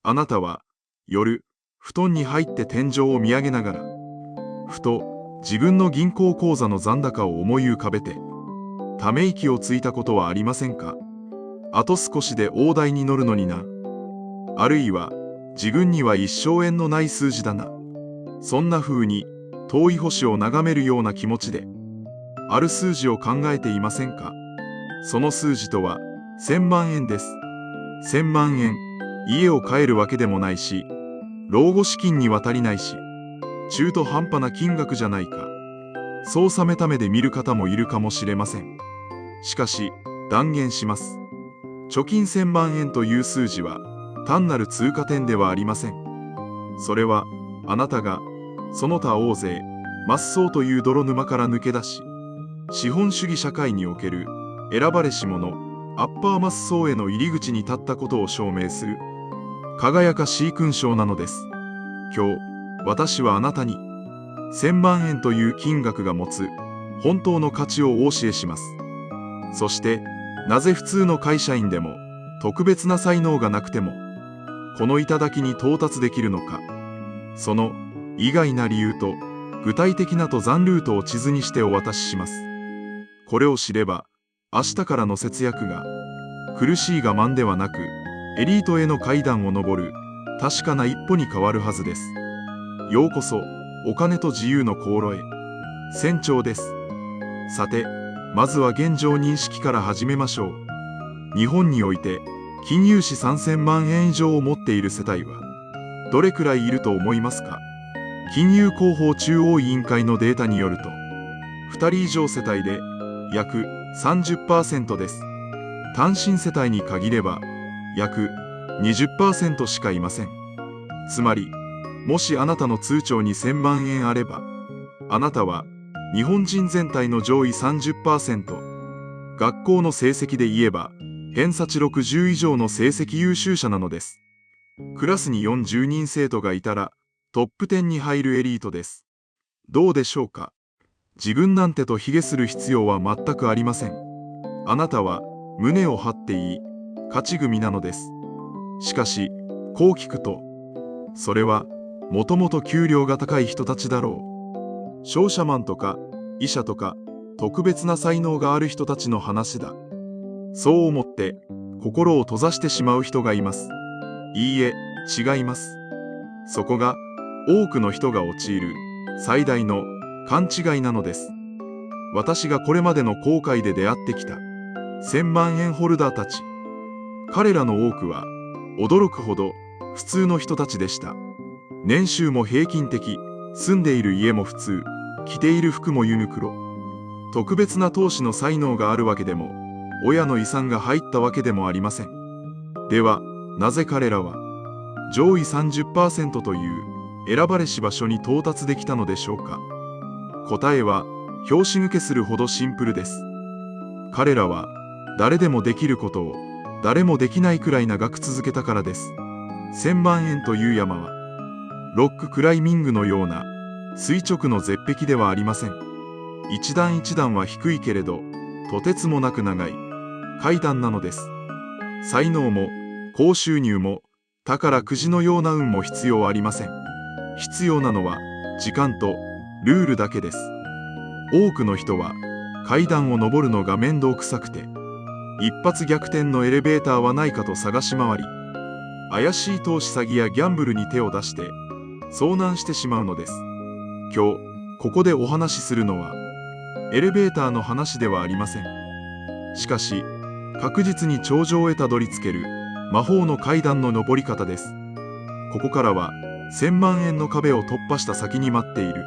あなたは夜、布団に入って天井を見上げながら、ふと自分の銀行口座の残高を思い浮かべて、ため息をついたことはありませんか？あと少しで大台に乗るのにな。あるいは、自分には一生縁のない数字だな。そんな風に、遠い星を眺めるような気持ちで、ある数字を考えていませんか？その数字とは、1000万円です。1000万円、家を買えるわけでもないし、老後資金には足りないし、中途半端な金額じゃないか。そう冷めた目で見る方もいるかもしれません。しかし、断言します。貯金1000万円という数字は、単なる通過点ではありません。それは、あなたが、その他大勢、末相という泥沼から抜け出し、資本主義社会における選ばれし者、アッパー末相への入り口に立ったことを証明する、輝かしい勲章なのです。今日、私はあなたに、1000万円という金額が持つ、本当の価値をお教えします。そして、なぜ普通の会社員でも、特別な才能がなくても、この頂に到達できるのか。その意外な理由と具体的な登山ルートを地図にしてお渡しします。これを知れば、明日からの節約が苦しい我慢ではなく、エリートへの階段を上る確かな一歩に変わるはずです。ようこそ、お金と自由の航路へ。船長です。さて、まずは現状認識から始めましょう。日本において、金融資3000万円以上を持っている世帯は、どれくらいいると思いますか？金融広報中央委員会のデータによると、2人以上世帯で約 30% です。単身世帯に限れば、約 20% しかいません。つまり、もしあなたの通帳に1000万円あれば、あなたは日本人全体の上位 30%、学校の成績で言えば、偏差値60以上の成績優秀者なのです。クラスに40人生徒がいたら、トップ10に入るエリートです。どうでしょうか？自分なんてと卑下する必要は全くありません。あなたは胸を張っていい勝ち組なのです。しかし、こう聞くと、それはもともと給料が高い人たちだろう。商社マンとか医者とか特別な才能がある人たちの話だ。そう思って心を閉ざしてしまう人がいます。いいえ、違います。そこが多くの人が陥る最大の勘違いなのです。私がこれまでの航海で出会ってきた1000万円ホルダーたち。彼らの多くは驚くほど普通の人たちでした。年収も平均的、住んでいる家も普通、着ている服もユニクロ。特別な投資の才能があるわけでも、親の遺産が入ったわけでもありません。では、なぜ彼らは上位 30% という選ばれし場所に到達できたのでしょうか？答えは拍子抜けするほどシンプルです。彼らは誰でもできることを誰もできないくらい長く続けたからです。1000万円という山はロッククライミングのような垂直の絶壁ではありません。一段一段は低いけれどとてつもなく長い階段なのです。才能も高収入も宝くじのような運も必要ありません。必要なのは時間とルールだけです。多くの人は階段を上るのが面倒くさくて、一発逆転のエレベーターはないかと探し回り、怪しい投資詐欺やギャンブルに手を出して遭難してしまうのです。今日ここでお話しするのはエレベーターの話ではありません。しかし確実に頂上へたどり着ける魔法の階段の上り方です。ここからは1000万円の壁を突破した先に待っている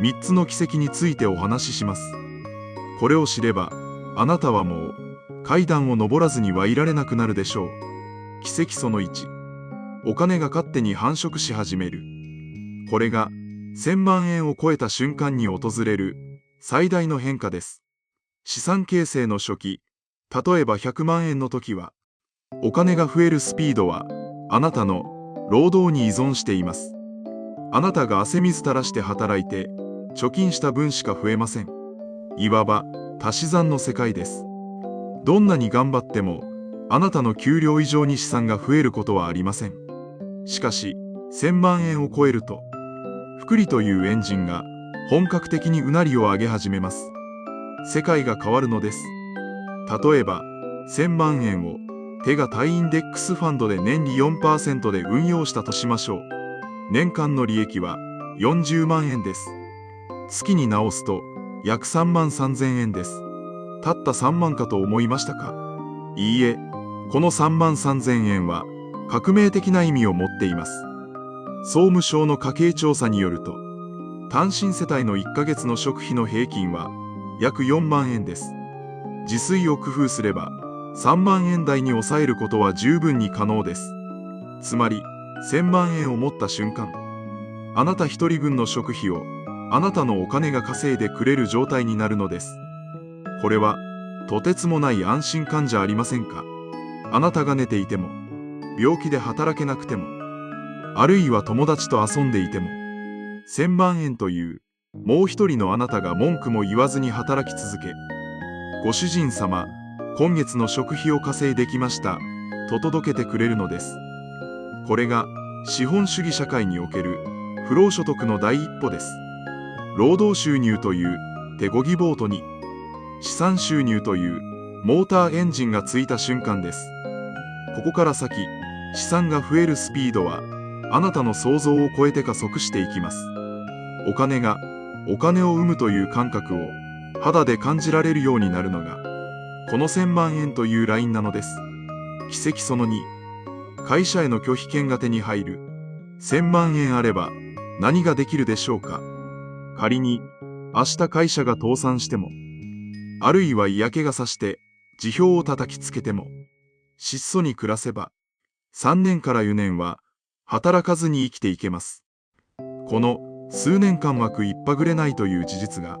3つの奇跡についてお話しします。これを知ればあなたはもう階段を上らずにはいられなくなるでしょう。奇跡その1、お金が勝手に繁殖し始める。これが1000万円を超えた瞬間に訪れる最大の変化です。資産形成の初期、例えば100万円の時は、お金が増えるスピードはあなたの労働に依存しています。あなたが汗水垂らして働いて貯金した分しか増えません。いわば足し算の世界です。どんなに頑張ってもあなたの給料以上に資産が増えることはありません。しかし、1000万円を超えると、複利というエンジンが本格的にうなりを上げ始めます。世界が変わるのです。例えば、1000万円を手が対インデックスファンドで年利 4% で運用したとしましょう。年間の利益は40万円です。月に直すと約3万3000円です。たった3万かと思いましたか？いいえ、この3万3000円は革命的な意味を持っています。総務省の家計調査によると、単身世帯の1ヶ月の食費の平均は約4万円です。自炊を工夫すれば3万円台に抑えることは十分に可能です。つまり、1000万円を持った瞬間、あなた一人分の食費をあなたのお金が稼いでくれる状態になるのです。これはとてつもない安心感じゃありませんか？あなたが寝ていても、病気で働けなくても、あるいは友達と遊んでいても、1000万円というもう一人のあなたが文句も言わずに働き続け、ご主人様、今月の食費を稼いできましたと届けてくれるのです。これが資本主義社会における不労所得の第一歩です。労働収入という手漕ぎボートに資産収入というモーターエンジンがついた瞬間です。ここから先、資産が増えるスピードはあなたの想像を超えて加速していきます。お金がお金を生むという感覚を肌で感じられるようになるのがこの1000万円というラインなのです。奇跡その2、会社への拒否権が手に入る。1000万円あれば何ができるでしょうか？仮に明日会社が倒産しても、あるいは嫌気がさして辞表を叩きつけても、質素に暮らせば3年から4年は働かずに生きていけます。この数年間は食いっぱぐれないという事実が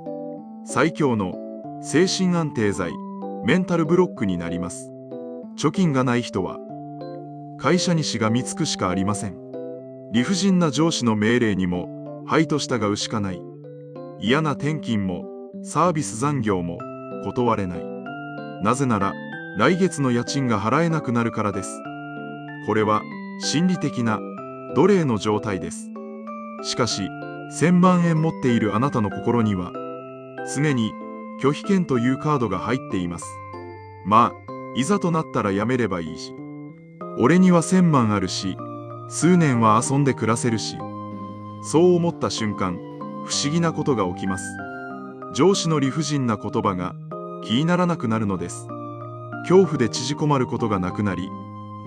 最強の精神安定剤、メンタルブロックになります。貯金がない人は会社にしがみつくしかありません。理不尽な上司の命令にもはいと従うしかない。嫌な転勤もサービス残業も断れない。なぜなら来月の家賃が払えなくなるからです。これは心理的な奴隷の状態です。しかし1000万円持っているあなたの心には常に拒否権というカードが入っています。まあ、いざとなったらやめればいいし、俺には1000万あるし、数年は遊んで暮らせるし、そう思った瞬間、不思議なことが起きます。上司の理不尽な言葉が気にならなくなるのです。恐怖で縮こまることがなくなり、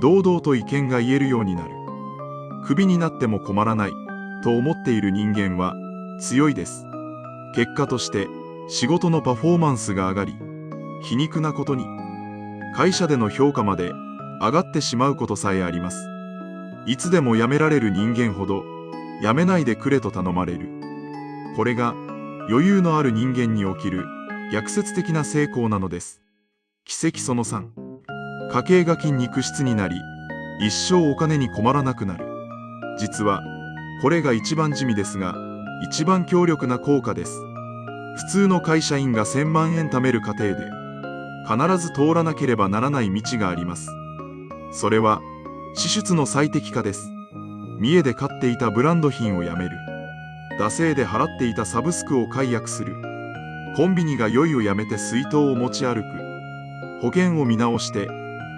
堂々と意見が言えるようになる。クビになっても困らないと思っている人間は強いです。結果として仕事のパフォーマンスが上がり、皮肉なことに会社での評価まで上がってしまうことさえあります。いつでも辞められる人間ほど辞めないでくれと頼まれる。これが余裕のある人間に起きる逆説的な成功なのです。奇跡その3、家計が筋肉質になり一生お金に困らなくなる。実はこれが一番地味ですが一番強力な効果です。普通の会社員が1000万円貯める過程で必ず通らなければならない道があります。それは支出の最適化です。三重で買っていたブランド品をやめる。惰性で払っていたサブスクを解約する。コンビニが酔いをやめて水筒を持ち歩く。保険を見直して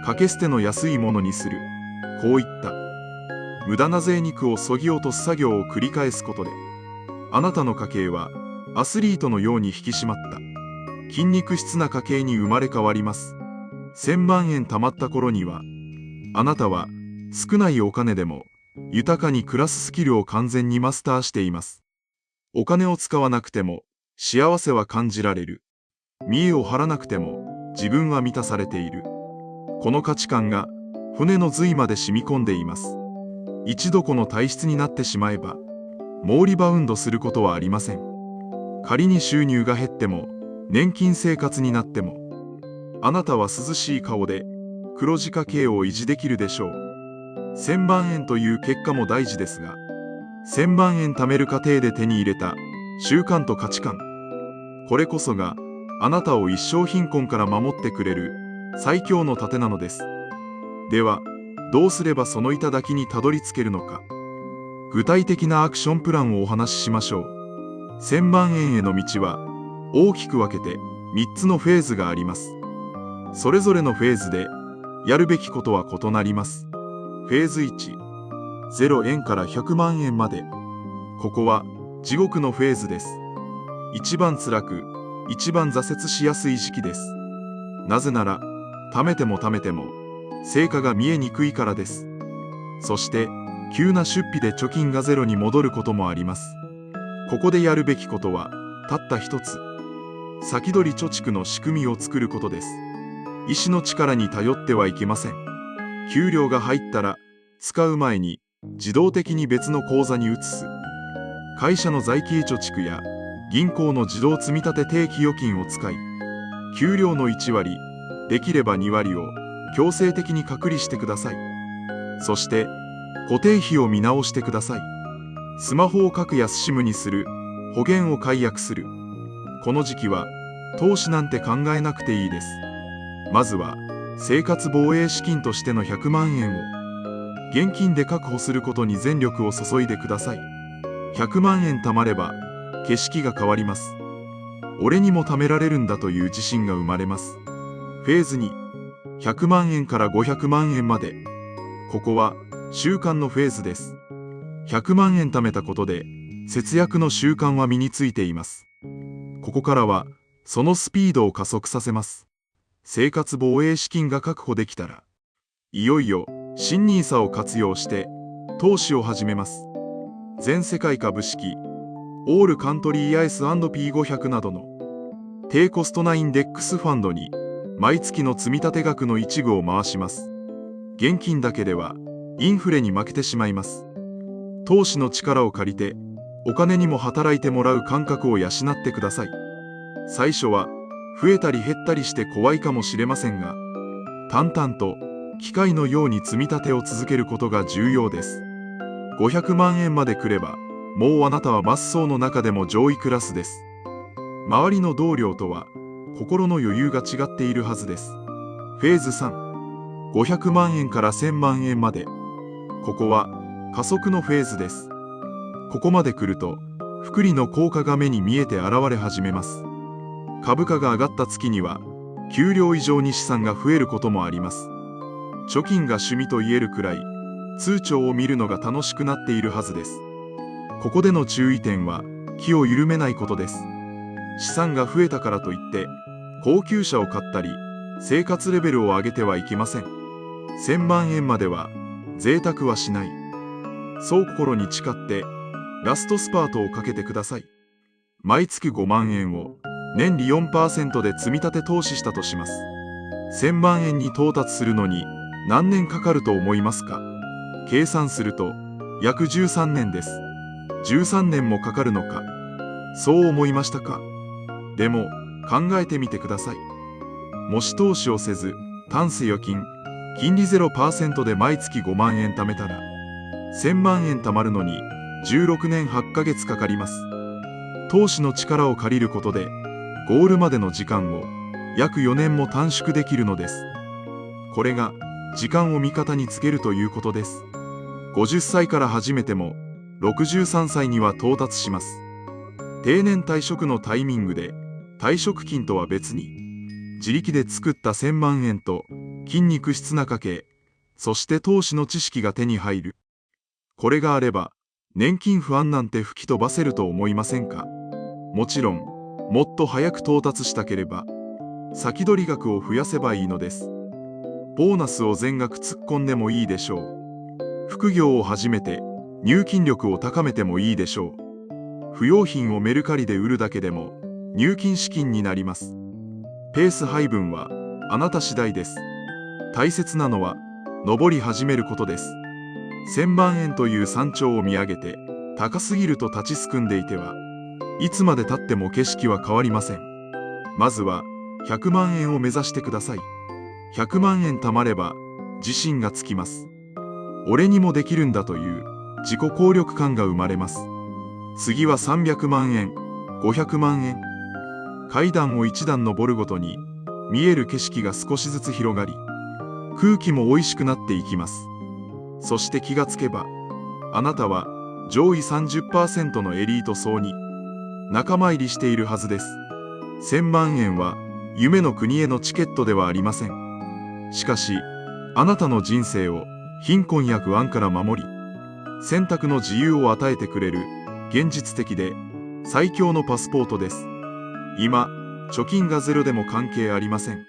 掛け捨ての安いものにする。こういった無駄な贅肉を削ぎ落とす作業を繰り返すことで、あなたの家計はアスリートのように引き締まった筋肉質な家計に生まれ変わります。1000万円貯まった頃には、あなたは少ないお金でも豊かに暮らすスキルを完全にマスターしています。お金を使わなくても幸せは感じられる。見栄を張らなくても自分は満たされている。この価値観が骨の髄まで染み込んでいます。一度この体質になってしまえば、もうリバウンドすることはありません。仮に収入が減っても、年金生活になっても、あなたは涼しい顔で黒字家計を維持できるでしょう。1000万円という結果も大事ですが、1000万円貯める過程で手に入れた習慣と価値観、これこそがあなたを一生貧困から守ってくれる最強の盾なのです。では、どうすればその頂にたどり着けるのか。具体的なアクションプランをお話ししましょう。1000万円への道は大きく分けて3つのフェーズがあります。それぞれのフェーズでやるべきことは異なります。フェーズ1、0円から100万円まで。ここは地獄のフェーズです。一番辛く、一番挫折しやすい時期です。なぜなら、貯めても貯めても成果が見えにくいからです。そして、急な出費で貯金がゼロに戻ることもあります。ここでやるべきことは、たった一つ。先取り貯蓄の仕組みを作ることです。意志の力に頼ってはいけません。給料が入ったら、使う前に自動的に別の口座に移す。会社の在期貯蓄や銀行の自動積立定期預金を使い、給料の1割、できれば2割を強制的に隔離してください。そして、固定費を見直してください。スマホを格安 SIM にする、保険を解約する。この時期は、投資なんて考えなくていいです。まずは、生活防衛資金としての100万円を、現金で確保することに全力を注いでください。100万円貯まれば、景色が変わります。俺にも貯められるんだという自信が生まれます。フェーズ2、100万円から500万円まで。ここは、習慣のフェーズです。100万円貯めたことで、節約の習慣は身についています。ここからは、そのスピードを加速させます。生活防衛資金が確保できたら、いよいよ、新NISAを活用して、投資を始めます。全世界株式、オールカントリーS&P500 などの、低コストなインデックスファンドに、毎月の積立額の一部を回します。現金だけでは、インフレに負けてしまいます。投資の力を借りて、お金にも働いてもらう感覚を養ってください。最初は、増えたり減ったりして怖いかもしれませんが、淡々と、機械のように積み立てを続けることが重要です。500万円までくれば、もうあなたはマッソーの中でも上位クラスです。周りの同僚とは、心の余裕が違っているはずです。フェーズ3、500万円から1000万円まで。ここは、加速のフェーズです。ここまで来ると、複利の効果が目に見えて現れ始めます。株価が上がった月には、給料以上に資産が増えることもあります。貯金が趣味と言えるくらい、通帳を見るのが楽しくなっているはずです。ここでの注意点は、気を緩めないことです。資産が増えたからといって、高級車を買ったり、生活レベルを上げてはいけません。1000万円までは、贅沢はしない。そう心に誓って、ラストスパートをかけてください。毎月5万円を、年利 4% で積み立て投資したとします。1000万円に到達するのに、何年かかると思いますか？計算すると、約13年です。13年もかかるのか。そう思いましたか？でも、考えてみてください。もし投資をせず、単世預金、金利 0% で毎月5万円貯めたら、1000万円貯まるのに、16年8ヶ月かかります。投資の力を借りることで、ゴールまでの時間を、約4年も短縮できるのです。これが、時間を味方につけるということです。50歳から始めても、63歳には到達します。定年退職のタイミングで、退職金とは別に、自力で作った1000万円と、筋肉質な家計、そして投資の知識が手に入る。これがあれば、年金不安なんて吹き飛ばせると思いませんか？もちろん、もっと早く到達したければ、先取り額を増やせばいいのです。ボーナスを全額突っ込んでもいいでしょう。副業を始めて、入金力を高めてもいいでしょう。不用品をメルカリで売るだけでも、入金資金になります。ペース配分は、あなた次第です。大切なのは、上り始めることです。1000万円という山頂を見上げて、高すぎると立ちすくんでいては、いつまで経っても景色は変わりません。まずは、100万円を目指してください。100万円貯まれば、自信がつきます。俺にもできるんだという自己効力感が生まれます。次は300万円、500万円。階段を一段登るごとに、見える景色が少しずつ広がり、空気も美味しくなっていきます。そして気がつけば、あなたは上位 30% のエリート層に仲間入りしているはずです。1000万円は夢の国へのチケットではありません。しかし、あなたの人生を貧困や不安から守り、選択の自由を与えてくれる現実的で最強のパスポートです。今、貯金がゼロでも関係ありません。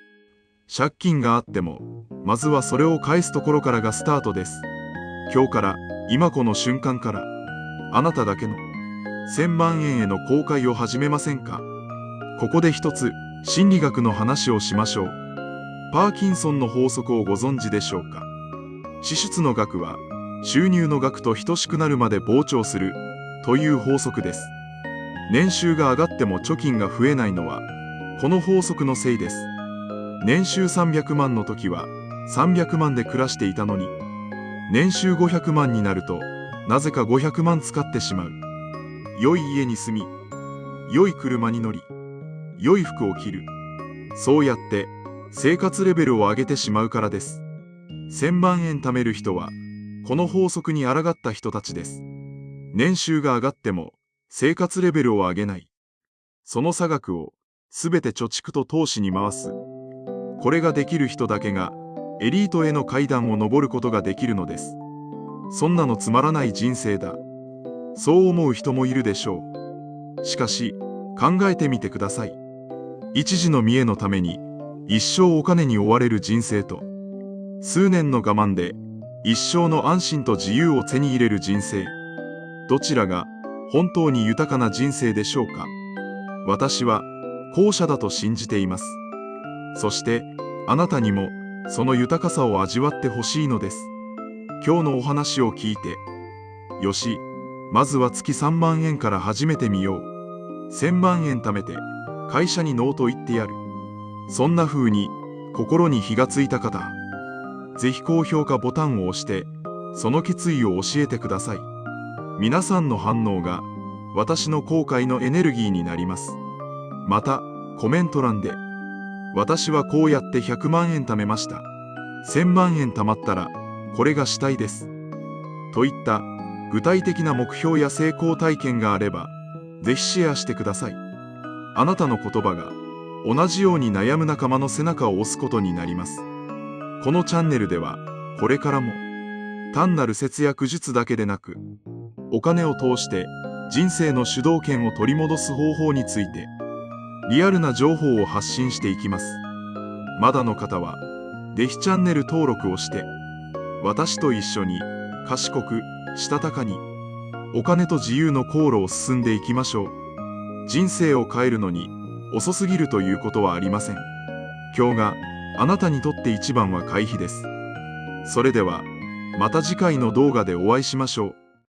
借金があっても、まずはそれを返すところからがスタートです。今日から、今この瞬間から、あなただけの1000万円への航海を始めませんか？ここで一つ、心理学の話をしましょう。パーキンソンの法則をご存知でしょうか？支出の額は、収入の額と等しくなるまで膨張するという法則です。年収が上がっても貯金が増えないのは、この法則のせいです。年収300万の時は300万で暮らしていたのに、年収500万になるとなぜか500万使ってしまう。良い家に住み、良い車に乗り、良い服を着る。そうやって生活レベルを上げてしまうからです。1000万円貯める人はこの法則に抗った人たちです。年収が上がっても生活レベルを上げない。その差額をすべて貯蓄と投資に回す。これができる人だけがエリートへの階段を上ることができるのです。そんなのつまらない人生だ。そう思う人もいるでしょう。しかし、考えてみてください。一時の見栄のために一生お金に追われる人生と、数年の我慢で一生の安心と自由を手に入れる人生。どちらが本当に豊かな人生でしょうか？私は後者だと信じています。そしてあなたにもその豊かさを味わってほしいのです。今日のお話を聞いて、よし、まずは月3万円から始めてみよう。1000万円貯めて会社にノーと言ってやる。そんな風に心に火がついた方、ぜひ高評価ボタンを押してその決意を教えてください。皆さんの反応が私の後悔のエネルギーになります。またコメント欄で、私はこうやって100万円貯めました。1000万円貯まったらこれがしたいです。といった具体的な目標や成功体験があれば、ぜひシェアしてください。あなたの言葉が同じように悩む仲間の背中を押すことになります。このチャンネルではこれからも単なる節約術だけでなく、お金を通して人生の主導権を取り戻す方法についてリアルな情報を発信していきます。まだの方はぜひチャンネル登録をして、私と一緒に賢くしたたかにお金と自由の航路を進んでいきましょう。人生を変えるのに遅すぎるということはありません。今日があなたにとって一番は回避です。それではまた次回の動画でお会いしましょう。